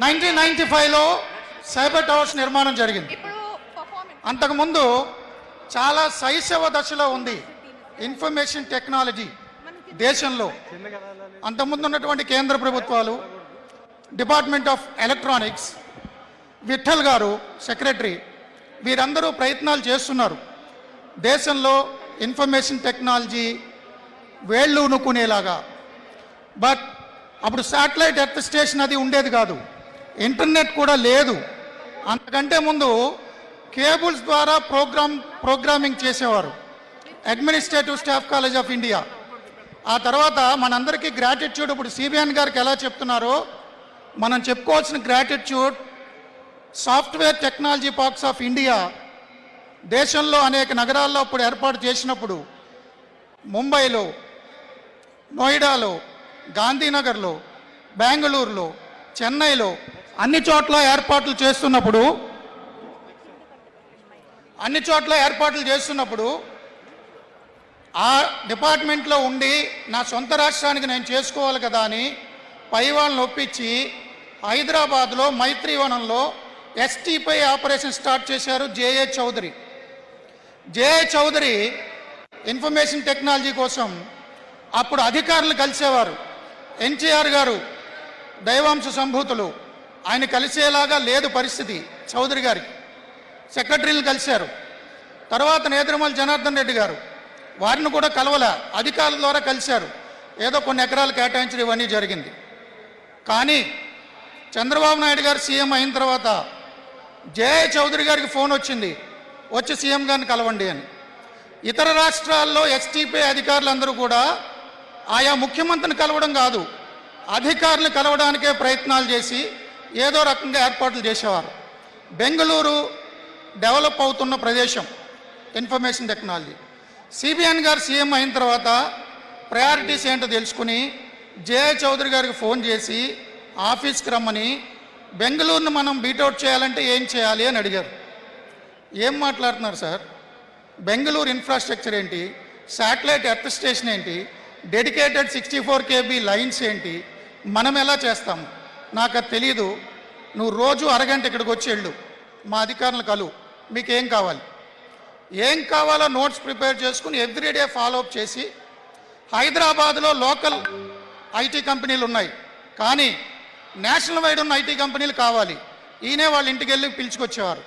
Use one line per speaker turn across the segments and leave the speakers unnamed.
1995లో cyber towers నిర్మాణం జరిగింది. అంతకుముందు చాలా శైశవ దశలో ఉంది ఇన్ఫర్మేషన్ టెక్నాలజీ దేశంలో. అంతకుముందు ఉన్నటువంటి కేంద్ర ప్రభుత్వాలు, డిపార్ట్మెంట్ ఆఫ్ ఎలక్ట్రానిక్స్, విఠల్ గారు సెక్రటరీ, వీరందరూ ప్రయత్నాలు చేస్తున్నారు దేశంలో ఇన్ఫర్మేషన్ టెక్నాలజీ వేళ్ళు ఉనుకునేలాగా. బట్ అప్పుడు శాటిలైట్ ఎర్త్ స్టేషన్ అది ఉండేది కాదు, ఇంటర్నెట్ కూడా లేదు. అంతకంటే ముందు కేబుల్స్ ద్వారా ప్రోగ్రామింగ్ చేసేవారు administrative staff college of India. ఆ తర్వాత మనందరికీ గ్రాటిట్యూడ్ ఇప్పుడు సిబిఎన్ గారికి ఎలా చెప్తున్నారో మనం చెప్పుకోవాల్సిన gratitude software technology parks of India దేశంలో అనేక నగరాల్లో ఇప్పుడు ఏర్పాటు చేసినప్పుడు ముంబైలో, నోయిడాలో, గాంధీనగర్లో, బెంగళూరులో, చెన్నైలో అన్ని చోట్ల ఏర్పాట్లు చేస్తున్నప్పుడు ఆ డిపార్ట్మెంట్లో ఉండి నా సొంత రాష్ట్రానికి నేను చేసుకోవాలి కదా అని పై వాళ్ళని ఒప్పించి హైదరాబాద్లో మైత్రివనంలో ఎస్టీపై ఆపరేషన్ స్టార్ట్ చేశారు జేఏ చౌదరి. ఇన్ఫర్మేషన్ టెక్నాలజీ కోసం అప్పుడు అధికారులు కలిసేవారు. ఎన్టీఆర్ గారు దైవాంశ సంభూతులు, ఆయన కలిసేలాగా లేదు పరిస్థితి. చౌదరి గారికి సెక్రటరీలు కలిశారు. తర్వాత నేత్రమల్ జనార్దన్ రెడ్డి గారు, వారిని కూడా కలవల, అధికారుల ద్వారా కలిశారు. ఏదో కొన్ని ఎకరాలు కేటాయించడం ఇవన్నీ జరిగింది. కానీ చంద్రబాబు నాయుడు గారు సీఎం అయిన తర్వాత జేఏ చౌదరి గారికి ఫోన్ వచ్చింది, వచ్చి సీఎం గారిని కలవండి అని. ఇతర రాష్ట్రాల్లో ఎస్టీపీ అధికారులందరూ కూడా ఆయా ముఖ్యమంత్రిని కలవడం కాదు, అధికారులను కలవడానికే ప్రయత్నాలు చేసి ఏదో రకంగా ఏర్పాట్లు చేసేవారు. బెంగళూరు డెవలప్ అవుతున్న ప్రదేశం ఇన్ఫర్మేషన్ టెక్నాలజీ. సిబిఎన్ గారు సీఎం అయిన తర్వాత ప్రయారిటీస్ ఏంటో తెలుసుకుని జేఏ చౌదరి గారికి ఫోన్ చేసి ఆఫీస్కి రమ్మని బెంగళూరును మనం బీటౌట్ చేయాలంటే ఏం చేయాలి అని అడిగారు. ఏం మాట్లాడుతున్నారు సార్, బెంగళూరు ఇన్ఫ్రాస్ట్రక్చర్ ఏంటి, శాటిలైట్ ఎర్త్ స్టేషన్ ఏంటి, డెడికేటెడ్ 64 KB లైన్స్ ఏంటి, మనం ఎలా చేస్తాము, నాకు అది తెలీదు. నువ్వు రోజు అరగంట ఇక్కడికి వచ్చి వెళ్ళు, మా అధికారులు కలువు, మీకేం కావాలి, ఏం కావాలో నోట్స్ ప్రిపేర్ చేసుకుని ఎవ్రీడే ఫాలోఅప్ చేసి హైదరాబాద్లో లోకల్ ఐటీ కంపెనీలు ఉన్నాయి కానీ నేషనల్ వైడ్ ఉన్న ఐటీ కంపెనీలు కావాలి. ఈయనే వాళ్ళ ఇంటికి వెళ్ళి పిలుచుకొచ్చేవారు.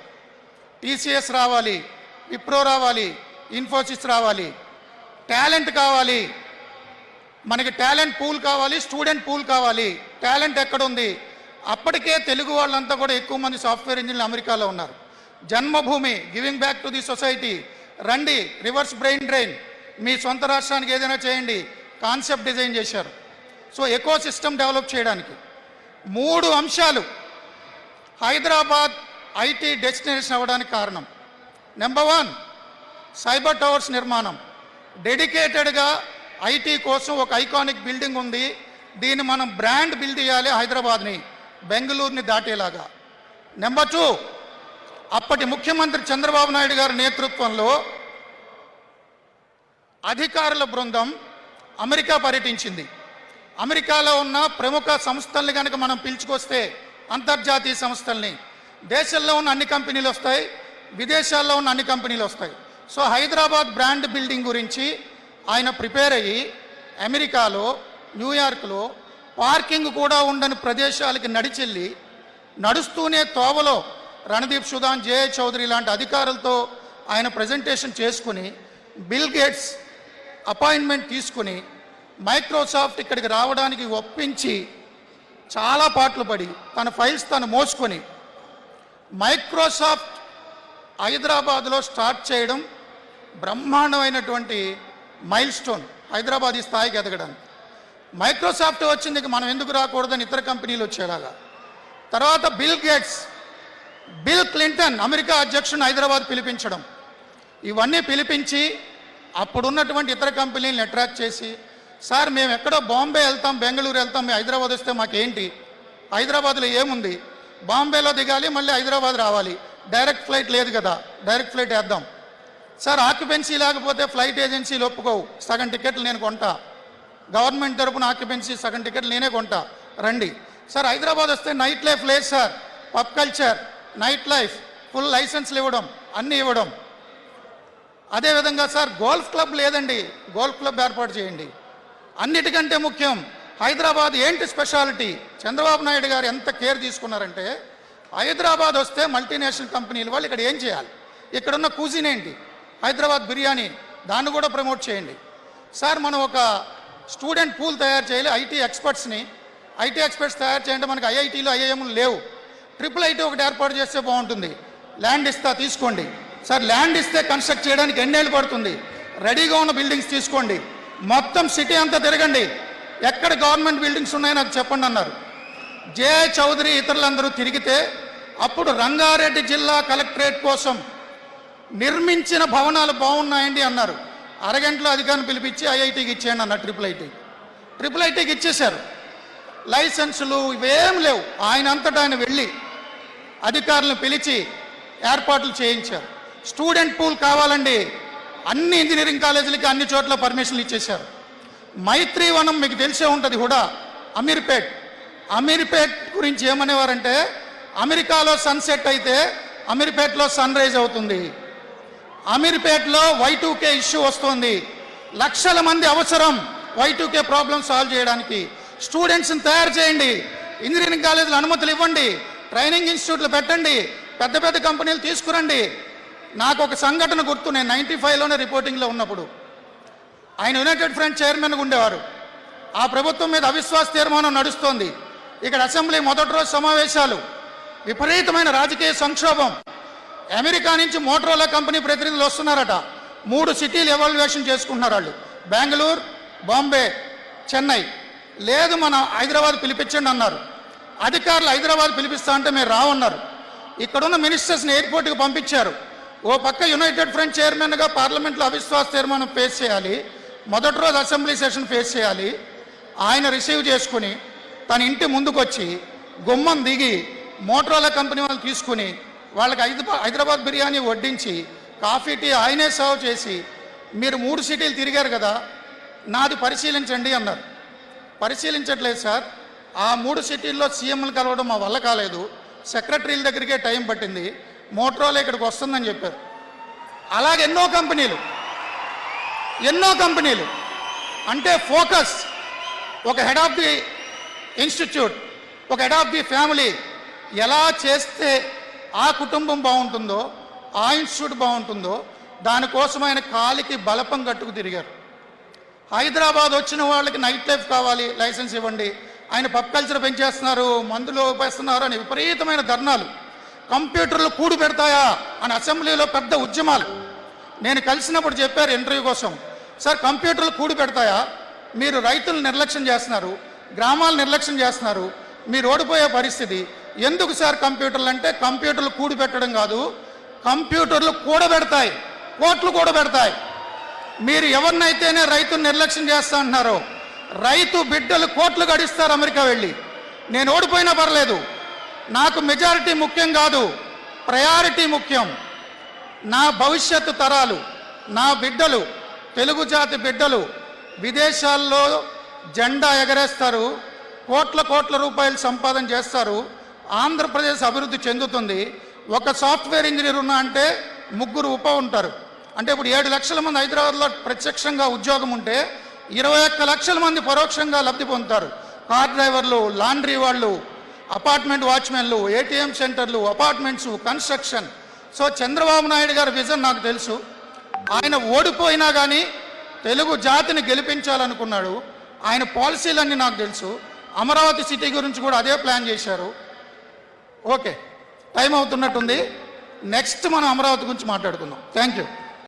టీసీఎస్ రావాలి, విప్రో రావాలి, ఇన్ఫోసిస్ రావాలి, టాలెంట్ కావాలి, మనకి టాలెంట్ పూల్ కావాలి, స్టూడెంట్ పూల్ కావాలి. టాలెంట్ ఎక్కడుంది? అప్పటికే తెలుగు వాళ్ళంతా కూడా ఎక్కువ మంది సాఫ్ట్వేర్ ఇంజనీర్లు అమెరికాలో ఉన్నారు. జన్మభూమి, giving back to the society, రండి, రివర్స్ బ్రెయిన్ డ్రైన్, మీ సొంత రాష్ట్రానికి ఏదైనా చేయండి, కాన్సెప్ట్ డిజైన్ చేశారు. సో ఎకో సిస్టమ్ డెవలప్ చేయడానికి 3 అంశాలు హైదరాబాద్ ఐటీ డెస్టినేషన్ అవ్వడానికి కారణం. నెంబర్ 1 సైబర్ టవర్స్ నిర్మాణం. డెడికేటెడ్గా ఐటీ కోసం ఒక ఐకానిక్ బిల్డింగ్ ఉంది, దీన్ని మనం బ్రాండ్ బిల్డ్ చేయాలి హైదరాబాద్ని, బెంగళూరుని దాటేలాగా. నెంబర్ 2 అప్పటి ముఖ్యమంత్రి చంద్రబాబు నాయుడు గారి నేతృత్వంలో అధికారుల బృందం అమెరికా పర్యటించింది. అమెరికాలో ఉన్న ప్రముఖ సంస్థల్ని కనుక మనం పిలుచుకొస్తే, అంతర్జాతీయ సంస్థల్ని, దేశంలో ఉన్న అన్ని కంపెనీలు వస్తాయి, విదేశాల్లో ఉన్న అన్ని కంపెనీలు వస్తాయి. సో హైదరాబాద్ బ్రాండ్ బిల్డింగ్ గురించి ఆయన ప్రిపేర్ అయ్యి అమెరికాలో, న్యూయార్క్లో పార్కింగ్ కూడా ఉండని ప్రదేశాలకి నడుస్తూనే తోవలో రణదీప్ సుధాన్, జేఏ చౌదరి లాంటి అధికారులతో ఆయన ప్రజెంటేషన్ చేసుకుని బిల్ గేట్స్ అపాయింట్మెంట్ తీసుకుని మైక్రోసాఫ్ట్ ఇక్కడికి రావడానికి ఒప్పించి చాలా పాటలు పడి తన ఫైల్స్ తను మోసుకొని మైక్రోసాఫ్ట్ హైదరాబాద్లో స్టార్ట్ చేయడం బ్రహ్మాండమైనటువంటి మైల్ స్టోన్ హైదరాబాద్ ఈ స్థాయికి ఎదగడానికి. మైక్రోసాఫ్ట్ వచ్చింది, మనం ఎందుకు రాకూడదని ఇతర కంపెనీలు వచ్చేలాగా. తర్వాత బిల్ క్లింటన్ అమెరికా అధ్యక్షుడిని హైదరాబాద్ పిలిపించడం, ఇవన్నీ పిలిపించి అప్పుడున్నటువంటి ఇతర కంపెనీలను అట్రాక్ట్ చేసి, సార్ మేము ఎక్కడో బాంబే వెళ్తాం, బెంగళూరు వెళ్తాం, మేము హైదరాబాద్ వస్తే మాకేంటి, హైదరాబాద్లో ఏముంది, బాంబేలో దిగాలి మళ్ళీ హైదరాబాద్ రావాలి, డైరెక్ట్ ఫ్లైట్ లేదు కదా, డైరెక్ట్ ఫ్లైట్ వేద్దాం. సార్ ఆక్యుపెన్సీ లేకపోతే ఫ్లైట్ ఏజెన్సీలు ఒప్పుకోవు, సగం టికెట్లు నేను కొంటా, గవర్నమెంట్ తరపున ఆక్యుపెన్సీ సగం టికెట్లు నేనే కొంటా, రండి. సార్ హైదరాబాద్ వస్తే నైట్ లైఫ్ లేదు sir, pub culture, night life, full లైసెన్స్లు ఇవ్వడం, అన్నీ ఇవ్వడం. అదేవిధంగా సార్ గోల్ఫ్ క్లబ్ లేదండి, గోల్ఫ్ క్లబ్ ఏర్పాటు చేయండి. అన్నిటికంటే ముఖ్యం హైదరాబాద్ ఏంటి స్పెషాలిటీ, చంద్రబాబు నాయుడు గారు ఎంత కేర్ తీసుకున్నారంటే హైదరాబాద్ వస్తే మల్టీనేషనల్ కంపెనీలు వాళ్ళు ఇక్కడ ఏం చేయాలి, ఇక్కడున్న కూజిన్ ఏంటి, హైదరాబాద్ బిర్యానీ, దాన్ని కూడా ప్రమోట్ చేయండి. సార్ మనం ఒక స్టూడెంట్ పూల్ తయారు చేయాలి, ఐటీ ఎక్స్పర్ట్స్ తయారు చేయండి. మనకి ఐఐటీలు ఐఐఎంలు లేవు, IIIT ఒకటి ఏర్పాటు చేస్తే బాగుంటుంది. ల్యాండ్ ఇస్తా తీసుకోండి సార్, ల్యాండ్ ఇస్తే కన్స్ట్రక్ట్ చేయడానికి ఎన్నేళ్ళు పడుతుంది, రెడీగా ఉన్న బిల్డింగ్స్ తీసుకోండి, మొత్తం సిటీ అంతా తిరగండి, ఎక్కడ గవర్నమెంట్ బిల్డింగ్స్ ఉన్నాయో నాకు చెప్పండి అన్నారు. జేఐ చౌదరి ఇతరులందరూ తిరిగితే అప్పుడు రంగారెడ్డి జిల్లా కలెక్టరేట్ కోసం నిర్మించిన భవనాలు బాగున్నాయండి అన్నారు. అరగంటలో అధికారిని పిలిపించి ఐఐటీకి ఇచ్చేయండి అన్నారు. IIITకి ఇచ్చేశారు. లైసెన్సులు ఇవేం లేవు. ఆయన అంతటా ఆయన వెళ్ళి అధికారులను పిలిచి ఏర్పాట్లు చేయించారు. స్టూడెంట్ పూల్ కావాలండి, అన్ని ఇంజనీరింగ్ కాలేజీలకి అన్ని చోట్ల పర్మిషన్లు ఇచ్చేశారు. మైత్రీవనం మీకు తెలిసే ఉంటుంది, హుడా అమీర్పేట్ గురించి ఏమనేవారంటే అమెరికాలో సన్సెట్ అయితే అమీర్పేట్లో సన్ రైజ్ అవుతుంది. అమీర్పేట్లో Y2K ఇష్యూ వస్తుంది, లక్షల మంది అవసరం Y2K ప్రాబ్లం సాల్వ్ చేయడానికి. స్టూడెంట్స్ని తయారు చేయండి, ఇంజనీరింగ్ కాలేజీలు అనుమతులు ఇవ్వండి, ట్రైనింగ్ ఇన్స్టిట్యూట్లు పెట్టండి, పెద్ద పెద్ద కంపెనీలు తీసుకురండి. నాకు ఒక సంఘటన గుర్తు, నేను 95లోనే రిపోర్టింగ్లో ఉన్నప్పుడు ఆయన యునైటెడ్ ఫ్రంట్ చైర్మన్గా ఉండేవారు. ఆ ప్రభుత్వం మీద అవిశ్వాస తీర్మానం నడుస్తోంది. ఇక్కడ అసెంబ్లీ మొదటి రోజు సమావేశాలు, విపరీతమైన రాజకీయ సంక్షోభం. అమెరికా నుంచి మోటరోలా కంపెనీ ప్రతినిధులు వస్తున్నారట. 3 సిటీలు ఎవాల్యుయేషన్ చేసుకుంటున్నారు వాళ్ళు, బెంగళూరు, బాంబే, చెన్నై. లేదు మన హైదరాబాద్ పిలిపించండి అన్నారు. అధికారులు హైదరాబాద్ పిలిపిస్తా అంటే మీరు రావన్నారు. ఇక్కడున్న మినిస్టర్స్ని ఎయిర్పోర్ట్కి పంపించారు. ఓ పక్క యునైటెడ్ ఫ్రంట్ చైర్మన్గా పార్లమెంట్లో అవిశ్వాస తీర్మానం ఫేస్ చేయాలి, మొదటి రోజు అసెంబ్లీ సెషన్ ఫేస్ చేయాలి. ఆయన రిసీవ్ చేసుకుని తన ఇంటి ముందుకు వచ్చి గుమ్మం దిగి మోటరోలా కంపెనీ వాళ్ళు తీసుకుని వాళ్ళకి హైదరాబాద్ బిర్యానీ వడ్డించి కాఫీ టీ ఆయనే సర్వ్ చేసి, మీరు 3 సిటీలు తిరిగారు కదా, నాది పరిశీలించండి అన్నారు. పరిశీలించట్లేదు సార్, ఆ 3 సిటీల్లో సీఎంలు కలవడం మా వల్ల కాలేదు, సెక్రటరీల దగ్గరికే టైం పట్టింది, మోటరోలా ఇక్కడికి వస్తుందని చెప్పారు. అలాగే ఎన్నో కంపెనీలు అంటే ఫోకస్, ఒక హెడ్ ఆఫ్ ది ఇన్స్టిట్యూట్, ఒక హెడ్ ఆఫ్ ది ఫ్యామిలీ ఎలా చేస్తే ఆ కుటుంబం బాగుంటుందో, ఆ ఇన్స్టిట్యూట్ బాగుంటుందో, దానికోసం ఆయన కాలికి బలపం కట్టుకు తిరిగారు. హైదరాబాద్ వచ్చిన వాళ్ళకి నైట్ లైఫ్ కావాలి, లైసెన్స్ ఇవ్వండి, ఆయన పబ్ కల్చర్ పెంచేస్తున్నారు, మందులు ఉపేస్తున్నారు అని విపరీతమైన ధర్నాలు. కంప్యూటర్లు కూడు పెడతాయా అని అసెంబ్లీలో పెద్ద ఉద్యమాలు. నేను కలిసినప్పుడు చెప్పారు ఇంటర్వ్యూ కోసం, సార్ కంప్యూటర్లు కూడు పెడతాయా, మీరు రైతులు నిర్లక్ష్యం చేస్తున్నారు, గ్రామాలు నిర్లక్ష్యం చేస్తున్నారు, మీరు ఓడిపోయే పరిస్థితి. ఎందుకు సార్ కంప్యూటర్లు అంటే, కంప్యూటర్లు కూడి పెట్టడం కాదు, కంప్యూటర్లు కూడబెడతాయి, కోట్లు కూడబెడతాయి. మీరు ఎవరినైతేనే రైతులు నిర్లక్ష్యం చేస్తా అంటున్నారో, రైతు బిడ్డలు కోట్లు గడిస్తారు అమెరికా వెళ్ళి. నేను ఓడిపోయినా పర్లేదు, నాకు మెజారిటీ ముఖ్యం కాదు, ప్రయారిటీ ముఖ్యం. నా భవిష్యత్తు తరాలు, నా బిడ్డలు, తెలుగు జాతి బిడ్డలు విదేశాల్లో జెండా ఎగరేస్తారు, కోట్ల రూపాయలు సంపాదన చేస్తారు, ఆంధ్రప్రదేశ్ అభివృద్ధి చెందుతుంది. ఒక సాఫ్ట్వేర్ ఇంజనీర్ ఉన్నా అంటే 3 ఉప ఉంటారు. అంటే ఇప్పుడు 7 లక్షల మంది హైదరాబాద్లో ప్రత్యక్షంగా ఉద్యోగం ఉంటే 21 లక్షల మంది పరోక్షంగా లబ్ధి పొందుతారు. కార్ డ్రైవర్లు, లాండ్రీ వాళ్ళు, అపార్ట్మెంట్ వాచ్మెన్లు, ఏటీఎం సెంటర్లు, apartments, construction. So Chandrababu Naidu గారి విజన్ నాకు తెలుసు. ఆయన ఓడిపోయినా కానీ తెలుగు జాతిని గెలిపించాలనుకున్నాడు. ఆయన పాలసీలన్నీ నాకు తెలుసు. అమరావతి సిటీ గురించి కూడా అదే ప్లాన్ చేశారు. ఓకే, టైం అవుతున్నట్టుంది, నెక్స్ట్ మనం అమరావతి గురించి మాట్లాడుకుందాం. Thank you.